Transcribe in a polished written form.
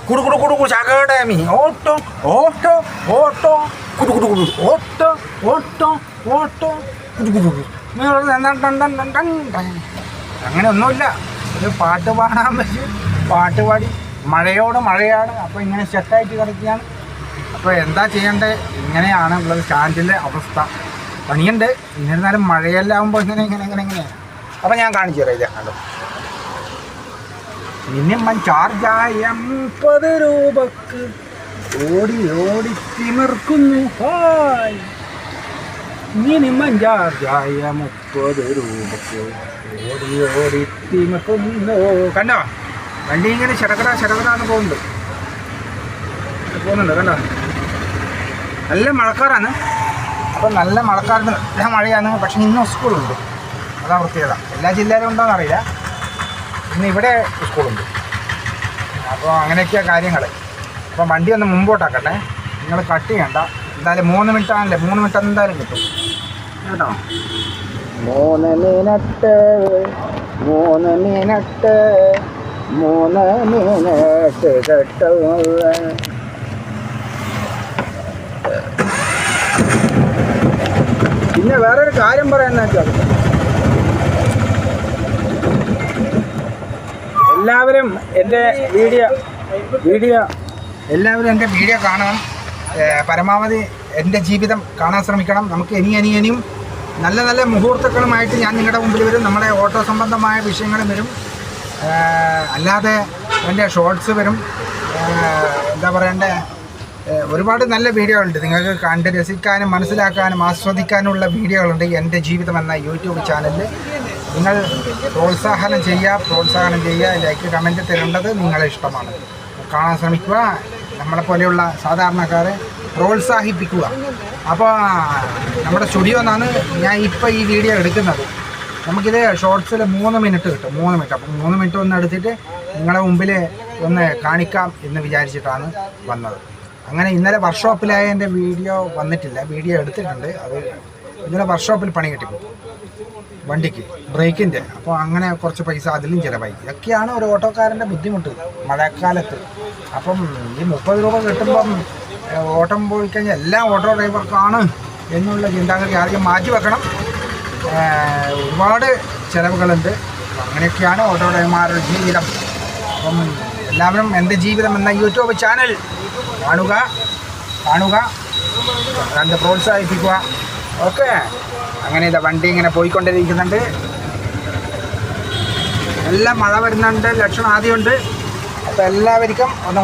കുടു കുടു കുടു കുടു ചാകടമി ഓട്ടോ ഓട്ടോ ഓട്ടോ കുടു കുടു കുടു ഓട്ടോ ഓട്ടോ ഓട്ടോ കുടു കുടു കുടു. അങ്ങനെ ഒന്നുമില്ല, ഒരു പാട്ട് പാടാൻ പറ്റും, പാട്ട് പാടി മഴയോട് മഴയാണ്. അപ്പോൾ ഇങ്ങനെ സെറ്റായിട്ട് കിടക്കുകയാണ്. അപ്പോൾ എന്താ ചെയ്യേണ്ടത്? ഇങ്ങനെയാണ് ഉള്ളത് സ്റ്റാൻഡിലെ അവസ്ഥ. പണിയുണ്ട്, എന്നിരുന്നാലും മഴയെല്ലാം ആകുമ്പോൾ ഇങ്ങനെയാണ്. അപ്പോൾ ഞാൻ കാണിച്ചു തരാം. ഇത് കണ്ടോ, മിനിമം ചാർജായ 30 രൂപക്ക് ഓടി ഓടി തിമിർക്കുന്നു. ഹായ്, മിനിമം ചാർജായ 30 രൂപക്ക് ഓടി ഓടി തിമിർക്കുന്നു. കണ്ടോ, വണ്ടി ഇങ്ങനെ ശരകരാന്ന് പോകുന്നുണ്ട്. കണ്ടോ, നല്ല മഴക്കാറാണ്. അപ്പം നല്ല മഴക്കാരന് നല്ല മഴയാണ്. പക്ഷേ ഇന്നും സ്കൂളുണ്ട്, അതാ പ്രത്യേകത. എല്ലാ ജില്ലയിലും ഉണ്ടോയെന്ന് അറിയില്ല, ഇന്ന് ഇവിടെ സ്കൂളുണ്ട്. അപ്പോൾ അങ്ങനെയൊക്കെയാണ് കാര്യങ്ങൾ. അപ്പം വണ്ടി ഒന്ന് മുമ്പോട്ടാക്കട്ടെ, നിങ്ങൾ കട്ട് ചെയ്യണ്ട. എന്തായാലും 3 മിനിറ്റ് ആണല്ലേ, 3 മിനിറ്റ് എന്തായാലും കിട്ടും കേട്ടോ. 3 മിനിറ്റ് 3 മിനിറ്റ് 3 മിനിറ്റ് കേട്ടോ. പിന്നെ വേറൊരു കാര്യം പറയാമെന്ന് വെച്ചാൽ, എല്ലാവരും എൻ്റെ വീഡിയോ കാണണം. പരമാവധി എൻ്റെ ജീവിതം കാണാൻ ശ്രമിക്കണം. നമുക്ക് ഇനിയും നല്ല നല്ല മുഹൂർത്തങ്ങളുമായിട്ട് ഞാൻ നിങ്ങളുടെ മുമ്പിൽ വരും. നമ്മുടെ ഓട്ടോ സംബന്ധമായ വിഷയങ്ങളും വരും, അല്ലാതെ എൻ്റെ ഷോർട്സ് വരും. എന്താ പറയണ്ടേ, ഒരുപാട് നല്ല വീഡിയോകളുണ്ട്. നിങ്ങൾക്ക് കണ്ട് രസിക്കാനും മനസ്സിലാക്കാനും ആസ്വദിക്കാനുമുള്ള വീഡിയോകളുണ്ട് എൻ്റെ ജീവിതം എന്ന യൂട്യൂബ് ചാനലിൽ. നിങ്ങൾ പ്രോത്സാഹനം ചെയ്യുക. ലൈക്ക് കമൻറ്റ് തരേണ്ടത് നിങ്ങളെ ഇഷ്ടമാണ്. കാണാൻ ശ്രമിക്കുക, നമ്മളെപ്പോലെയുള്ള സാധാരണക്കാരെ പ്രോത്സാഹിപ്പിക്കുക. അപ്പോൾ നമ്മുടെ സ്റ്റുഡിയോ എന്നാണ് ഞാൻ ഇപ്പോൾ ഈ വീഡിയോ എടുക്കുന്നത്. നമുക്കിത് ഷോർട്സിൽ 3 മിനിറ്റ് കിട്ടും, 3 മിനിറ്റ്. അപ്പം 3 മിനിറ്റ് ഒന്ന് എടുത്തിട്ട് നിങ്ങളുടെ മുമ്പിൽ ഒന്ന് കാണിക്കാം എന്ന് വിചാരിച്ചിട്ടാണ് വന്നത്. അങ്ങനെ ഇന്നലെ വർക്ക്ഷോപ്പിലായ എൻ്റെ വീഡിയോ വന്നിട്ടില്ല, വീഡിയോ എടുത്തിട്ടുണ്ട്. അത് ഇന്നലെ വർക്ക്ഷോപ്പിൽ പണി കിട്ടിപ്പോയി വണ്ടിക്ക്, ബ്രേക്കിൻ്റെ. അപ്പോൾ അങ്ങനെ കുറച്ച് പൈസ അതിലും ചിലവായി. ഇതൊക്കെയാണ് ഒരു ഓട്ടോക്കാരൻ്റെ ബുദ്ധിമുട്ട് മഴക്കാലത്ത്. അപ്പം ഈ 30 രൂപ കിട്ടുമ്പം ഓട്ടം പോയി കഴിഞ്ഞാൽ എല്ലാ ഓട്ടോ ഡ്രൈവർക്കാണ് എന്നുള്ള ചിന്താഗതി ആദ്യം മാറ്റി വെക്കണം. ഒരുപാട് ചിലവുകളുണ്ട്. അങ്ങനെയൊക്കെയാണ് ഓട്ടോ ഡ്രൈവർമാരുടെ ജീവിതം. അപ്പം എല്ലാവരും എൻ്റെ ജീവിതം എന്ന യൂട്യൂബ് ചാനൽ കാണുക, കണ്ട് പ്രോത്സാഹിപ്പിക്കുക. ഓക്കെ, അങ്ങനെ ഇതാ വണ്ടി ഇങ്ങനെ പോയിക്കൊണ്ടിരിക്കുന്നുണ്ട്. നല്ല മഴ വരുന്നുണ്ട്, ലക്ഷണം ആദ്യമുണ്ട്. അപ്പോൾ എല്ലാവർക്കും ഒന്നും കൂടി